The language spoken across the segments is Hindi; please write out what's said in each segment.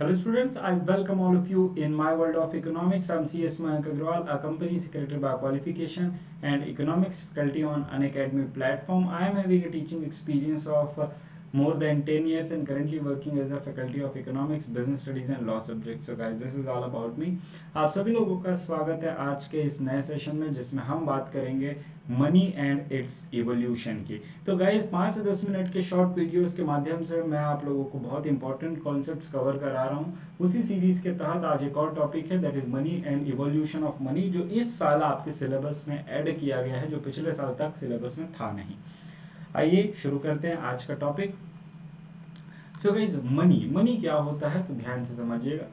Hello students, I welcome all of you in my world of economics. I'm CS Mayank Agrawal, a company secretary by qualification and economics faculty on Unacademy platform. I am having a teaching experience of more than 10 years and currently working as a faculty of economics, business studies and law subjects. So guys, this is all about me. आप सभी लोगों का स्वागत है आज के इस नए सेशन में जिसमें हम बात करेंगे मनी एंड इट्स इवोल्यूशन की। तो गाइस 5 से 10 मिनट के शॉर्ट वीडियोस के माध्यम से मैं आप लोगों को बहुत इंपॉर्टेंट कॉन्सेप्ट्स कवर करा रहा हूँ। उसी सीरीज के तहत आज एक और टॉपिक है that is money and evolution of money, जो इस साल आपके सिलेबस में ऐड किया गया है, जो पिछले साल तक सिलेबस में था नहीं। आइए शुरू करते हैं आज का टॉपिक। सो गाइस, मनी क्या होता है तो ध्यान से समझिएगा।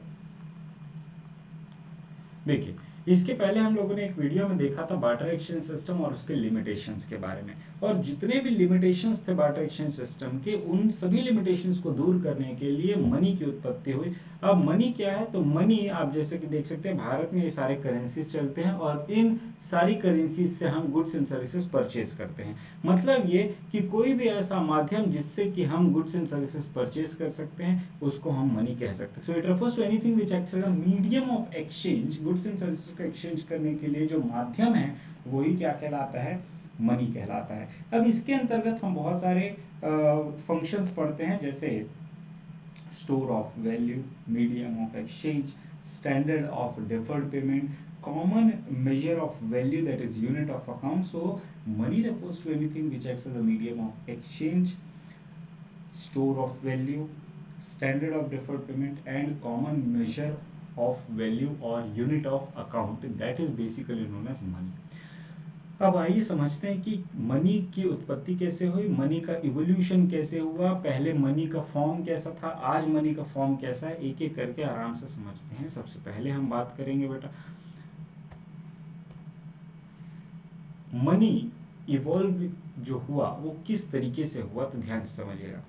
देखिए, इसके पहले हम लोगों ने एक वीडियो में देखा था बार्टर एक्सचेंज सिस्टम और उसके लिमिटेशंस के बारे में, और जितने भी लिमिटेशंस थे बार्टर एक्सचेंज सिस्टम के, उन सभी लिमिटेशंस को दूर करने के लिए मनी की उत्पत्ति हुई। अब मनी क्या है तो मनी आप जैसे कि देख सकते हैं भारत में ये सारे करेंसीज चलते हैं और इन सारी करेंसीज से हम गुड्स एंड सर्विसेज परचेज करते हैं। मतलब ये कि कोई भी ऐसा माध्यम जिससे कि हम गुड्स एंड सर्विसेज परचेज कर सकते हैं उसको हम मनी कह सकते हैं। So it refers to anything which acts as a medium of exchange. Goods and services को एक्सचेंज करने के लिए जो माध्यम है वही क्या कहलाता है, मनी कहलाता है। अब इसके अंतर्गत हम बहुत सारे फंक्शंस पढ़ते हैं, जैसे store of value, medium of exchange, standard of deferred payment, common measure of value that is unit of account. So money refers to anything which acts as a medium of exchange, store of value, standard of deferred payment and common measure of value or unit of account, that is basically known as money. अब आइए समझते हैं कि मनी की उत्पत्ति कैसे हुई, मनी का इवोल्यूशन कैसे हुआ, पहले मनी का फॉर्म कैसा था, आज मनी का फॉर्म कैसा है, एक एक करके आराम से समझते हैं। सबसे पहले हम बात करेंगे बेटा मनी इवॉल्व जो हुआ वो किस तरीके से हुआ, तो ध्यान से समझिएगा।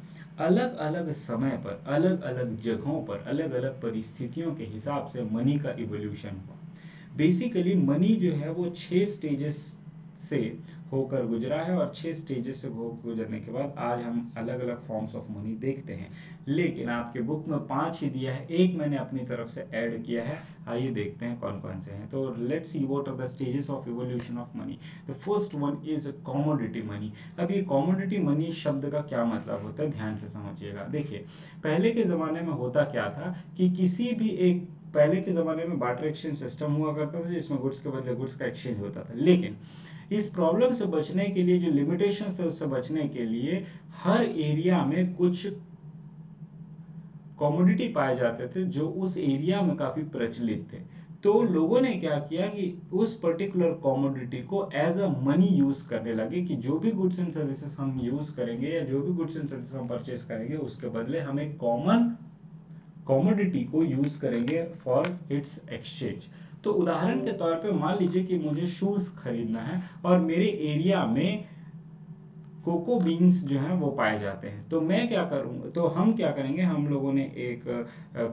अलग अलग समय पर, अलग अलग जगहों पर, अलग अलग परिस्थितियों के हिसाब से मनी का इवोल्यूशन हुआ। बेसिकली मनी जो है वो 6 स्टेजेस से होकर गुजरा है और 6 स्टेजेस से गुजरने के बाद आज हम अलग अलग फॉर्म्स ऑफ मनी देखते हैं। लेकिन आपके बुक में 5 ही दिया है, एक मैंने अपनी तरफ से ऐड किया है। आइए देखते हैं कौन कौन से हैं। तो let's see what are the stages of evolution of money. The first one is commodity money. अब ये कमोडिटी मनी शब्द का क्या मतलब होता है, ध्यान से समझिएगा। देखिए, पहले के ज़माने में होता क्या था कि किसी भी एक, पहले के ज़माने में बार्टर एक्सचेंज सिस्टम हुआ करता था जिसमें गुड्स के बदले गुड्स का एक्सचेंज होता था। लेकिन इस प्रॉब्लम से बचने के लिए, जो लिमिटेशंस थे उससे बचने के लिए, हर एरिया में कुछ कमोडिटी पाए जाते थे जो उस एरिया में काफ़ी प्रचलित थे। तो लोगों ने क्या किया कि उस पर्टिकुलर कमोडिटी को एज अ मनी यूज करने लगे कि जो भी गुड्स एंड सर्विसेज हम यूज करेंगे या जो भी गुड्स एंड सर्विसेज हम परचेज करेंगे उसके बदले हम एक कॉमन कमोडिटी को यूज करेंगे फॉर इट्स एक्सचेंज। तो उदाहरण के तौर पे मान लीजिए कि मुझे शूज खरीदना है और मेरे एरिया में कोको बीन्स जो हैं वो पाए जाते हैं, तो मैं क्या करूँगा, तो हम क्या करेंगे, हम लोगों ने एक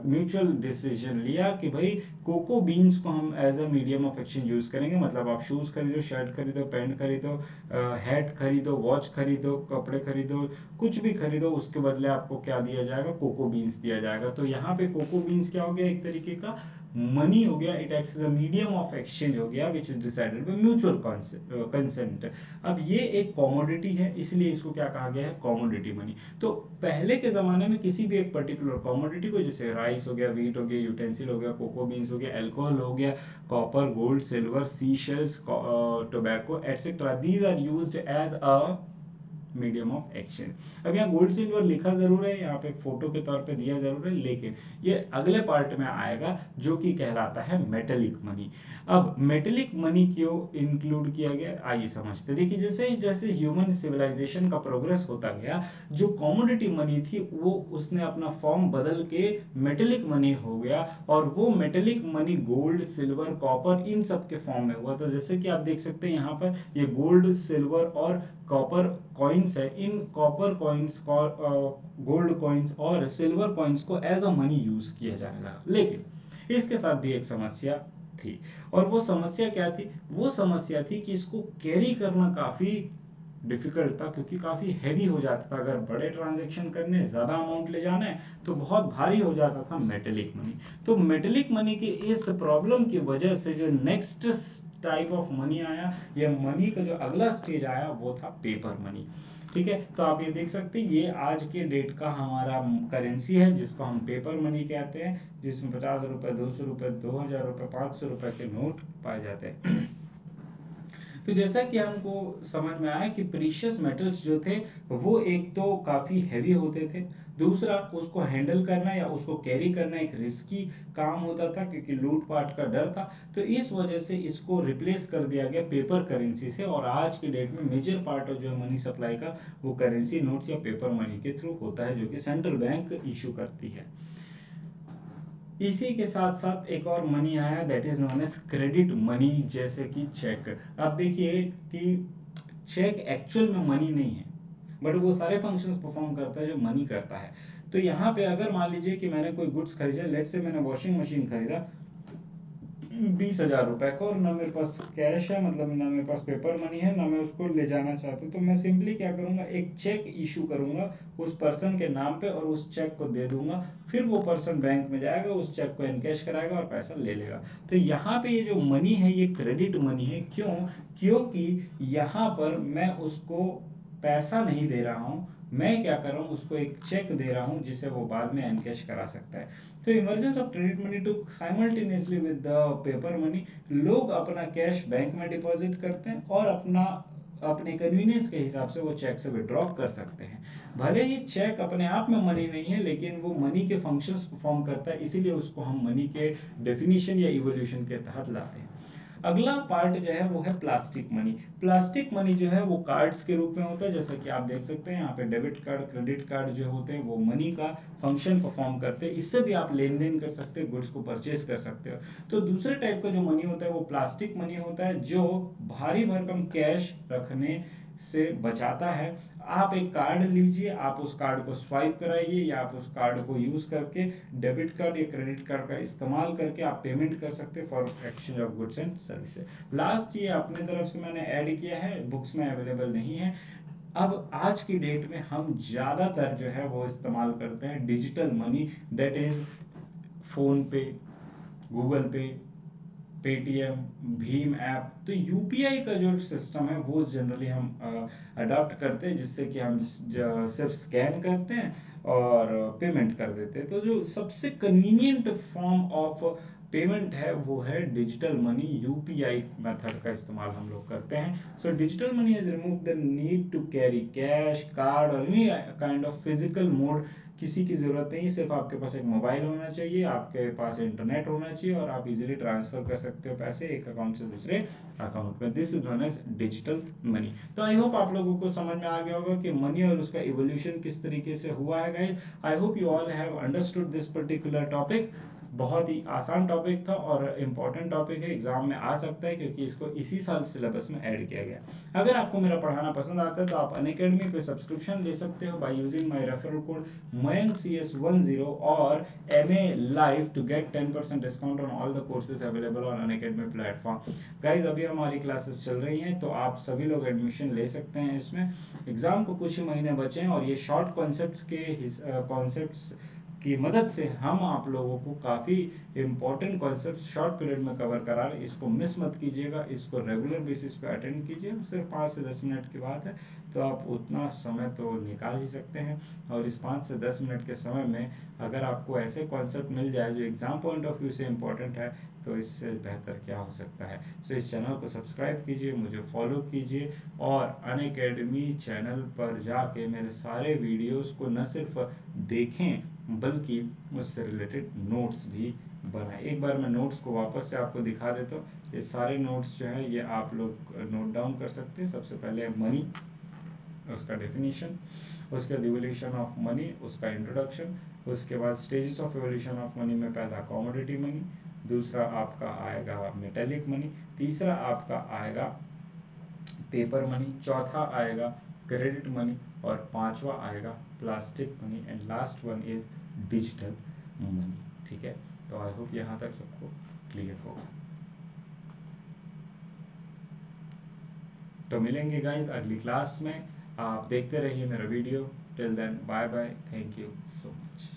म्यूचुअल डिसीजन लिया कि भाई कोको बीन्स को हम as a medium of exchange use करेंगे। मतलब आप शूज़ खरीदो, शर्ट खरीदो, पैंट खरीदो, हैट खरीदो, वॉच खरीदो, कपड़े खरीदो, कुछ भी खरीदो, उसके बदले आपको क्या दिया जाएगा, कोको बीन्स दिया जाएगा। तो यहाँ पे कोको बीन्स क्या हो गया, एक तरीके का मनी हो गया। It acts as a medium of exchange हो गया which is decided by mutual consent. अब ये एक कमोडिटी है, इसलिए इसको क्या कहा गया है, कमोडिटी मनी। तो पहले के जमाने में किसी भी एक पर्टिकुलर कमोडिटी को, जैसे राइस हो गया, वीट हो गया, यूटेंसिल हो गया, कोको बीन्स हो गया, अल्कोहल हो गया, copper, gold, silver, sea shells, tobacco etcetera, these are used as a medium of exchange. अब यहाँ गोल्ड सिल्वर लिखा जरूर है, यहाँ पे फोटो के तौर पे दिया जरूर है, लेकिन ये अगले पार्ट में आएगा जो कि कहलाता है मेटेलिक मनी। अब मेटेलिक मनी क्यों इंक्लूड किया गया, आइए समझते। देखिए, जैसे जैसे ह्यूमन सिविलाइजेशन का प्रोग्रेस होता गया, जो कमोडिटी मनी थी वो उसने अपना फॉर्म बदल के मेटेलिक मनी हो गया, और वो metallic money gold, silver, copper इन सब के फॉर्म में हुआ। तो जैसे कि आप देख सकते हैं यहाँ पर ये गोल्ड, सिल्वर और कॉपर कॉइन्स है। In copper coins, gold coins और सिल्वर कॉइन्स को एज अ मनी यूज किया जाने लगा। लेकिन इसके साथ भी एक समस्या थी, और वो समस्या क्या थी, वो समस्या थी कि इसको कैरी करना काफी डिफिकल्ट था, क्योंकि काफ़ी हैवी हो जाता था। अगर बड़े ट्रांजेक्शन करने, ज़्यादा अमाउंट ले जाना है तो बहुत भारी हो जाता था मेटेलिक मनी। तो मेटेलिक मनी की इस प्रॉब्लम की वजह से जो नेक्स्ट टाइप ऑफ मनी आया, या मनी का जो अगला स्टेज आया, वो था पेपर मनी। ठीक है, तो आप ये देख सकते हैं, ये आज के डेट का हमारा करेंसी है, जिसको हम पेपर मनी कहते हैं, जिसमें 50 रुपए, 200 रुपए, 2000 रुपए, 500 रुपए के नोट पाए जाते हैं। तो जैसा कि हमको समझ में आया कि प्रीशियस मेटल्स जो थे, वो एक तो काफ़ी हैवी होते थे, दूसरा उसको हैंडल करना या उसको कैरी करना एक रिस्की काम होता था, क्योंकि लूटपाट का डर था। तो इस वजह से इसको रिप्लेस कर दिया गया पेपर करेंसी से, और आज की डेट में मेजर पार्ट ऑफ जो मनी सप्लाई का वो करेंसी नोट्स या पेपर मनी के थ्रू होता है, जो कि सेंट्रल बैंक इशू करती है। इसी के साथ साथ एक और मनी आया, that is known as credit money, जैसे कि चेक। अब देखिए कि चेक एक्चुअल में मनी नहीं है, बट वो सारे फंक्शंस परफॉर्म करता है जो मनी करता है। तो यहाँ पे अगर मान लीजिए कि मैंने कोई गुड्स खरीदा, लेट से मैंने वॉशिंग मशीन खरीदा 20,000 रुपए का, और ना मेरे पास कैश है, मतलब ना मेरे पास पेपर मनी है, ना मैं उसको ले जाना चाहता हूँ, तो मैं सिंपली क्या करूँगा, एक चेक इशू करूँगा उस पर्सन के नाम पे, और उस चेक को दे दूंगा। फिर वो पर्सन बैंक में जाएगा, उस चेक को एनकैश कराएगा और पैसा ले लेगा। तो यहाँ पे ये जो मनी है, ये क्रेडिट मनी है। क्यों? क्योंकि यहाँ पर मैं उसको पैसा नहीं दे रहा हूँ, मैं क्या कर रहा हूँ, उसको एक चेक दे रहा हूँ, जिसे वो बाद में एनकैश करा सकता है। तो emergence of credit money too simultaneously with the paper money, लोग अपना कैश बैंक में डिपॉजिट करते हैं, और अपने कन्वीनियंस के हिसाब से वो चेक से विड्रॉ कर सकते हैं। भले ही चेक अपने आप में मनी नहीं है, लेकिन वो मनी के फंक्शंस परफॉर्म करता है, इसीलिए उसको हम मनी के डेफिनेशन या इवोल्यूशन के तहत लाते हैं। अगला पार्ट जो है वो है प्लास्टिक मनी। प्लास्टिक मनी जो है वो कार्ड्स के रूप में होता है, जैसा कि आप देख सकते हैं यहाँ पे डेबिट कार्ड, क्रेडिट कार्ड जो होते हैं वो मनी का फंक्शन परफॉर्म करते हैं। इससे भी आप लेन देन कर सकते हो, गुड्स को परचेज कर सकते हो। तो दूसरे टाइप का जो मनी होता है वो प्लास्टिक मनी होता है, जो भारी भरकम कैश रखने से बचाता है। आप एक कार्ड लीजिए, आप उस कार्ड को स्वाइप कराइए, या आप उस कार्ड को यूज करके डेबिट कार्ड या क्रेडिट कार्ड का इस्तेमाल करके आप पेमेंट कर सकते हैं for exchange of goods and services. Last ये अपने तरफ से मैंने ऐड किया है, बुक्स में अवेलेबल नहीं है। अब आज की डेट में हम ज्यादातर जो है वो इस्तेमाल करते हैं digital money, that is phone पे, गूगल पे, पेटीएम, भीम ऐप। तो यूपीआई का जो सिस्टम है वो जनरली हम अडॉप्ट करते हैं, जिससे कि हम सिर्फ स्कैन करते हैं और पेमेंट कर देते हैं। तो जो सबसे कन्वीनियंट फॉर्म ऑफ पेमेंट है वो है डिजिटल मनी, यूपीआई मेथड का इस्तेमाल हम लोग करते हैं। So digital money has remove the need to carry cash, card और any kind of physical mode. किसी की जरूरत नहीं, सिर्फ आपके पास एक मोबाइल होना चाहिए, आपके पास इंटरनेट होना चाहिए, और आप इजीली ट्रांसफर कर सकते हो पैसे एक अकाउंट से दूसरे अकाउंट में। This is known as digital money. तो आई होप आप लोगों को समझ में आ गया होगा कि मनी और उसका इवोल्यूशन किस तरीके से हुआ है guys. I hope you all have understood this particular topic. बहुत ही आसान टॉपिक था और इम्पोर्टेंट टॉपिक है, एग्जाम में आ सकता है, क्योंकि इसको इसी साल सिलेबस में ऐड किया गया। अगर आपको मेरा पढ़ाना पसंद आता है तो आप अनअकैडमी पे सब्सक्रिप्शन ले सकते हो by using my referral code MayankCS10 और MA Live to get 10% discount on all the courses available on Unacademy platform. Guys अभी हमारी क्लासेस चल रही हैं, तो आप सभी लोग एडमिशन ले सकते हैं इसमें। एग्जाम को कुछ ही महीने बचे हैं, और ये शॉर्ट कॉन्सेप्ट्स की मदद से हम आप लोगों को काफ़ी इंपॉर्टेंट कॉन्सेप्ट शॉर्ट पीरियड में कवर करा रहे हैं। इसको मिस मत कीजिएगा, इसको रेगुलर बेसिस पे अटेंड कीजिए। सिर्फ 5 से 10 मिनट की बात है, तो आप उतना समय तो निकाल ही सकते हैं। और इस 5 से 10 मिनट के समय में अगर आपको ऐसे कॉन्सेप्ट मिल जाए जो एग्जाम पॉइंट ऑफ व्यू से इम्पोर्टेंट है, तो इससे बेहतर क्या हो सकता है। सो इस चैनल को सब्सक्राइब कीजिए, मुझे फॉलो कीजिए, और अनअकैडमी चैनल पर जाके मेरे सारे वीडियोस को न सिर्फ देखें, बल्कि उससे रिलेटेड नोट्स भी बनाए। एक बार मैं नोट्स को वापस से आपको दिखा देता हूँ। ये सारे नोट्स जो है ये आप लोग नोट डाउन कर सकते हैं। सबसे पहले मनी, उसका डेफिनेशन, उसके बाद इवोल्यूशन ऑफ मनी, उसका इंट्रोडक्शन, उसके बाद stages of evolution of money में पहला कमोडिटी मनी, दूसरा आपका आएगा मेटेलिक मनी, तीसरा आपका आएगा पेपर मनी, चौथा आएगा क्रेडिट मनी, और पांचवा आएगा plastic money, and last one is digital money. ठीक है, तो आई होप यहाँ तक सबको क्लियर होगा। तो मिलेंगे गाइज अगली क्लास में, आप देखते रहिए मेरा video. Till then bye bye, thank you so much.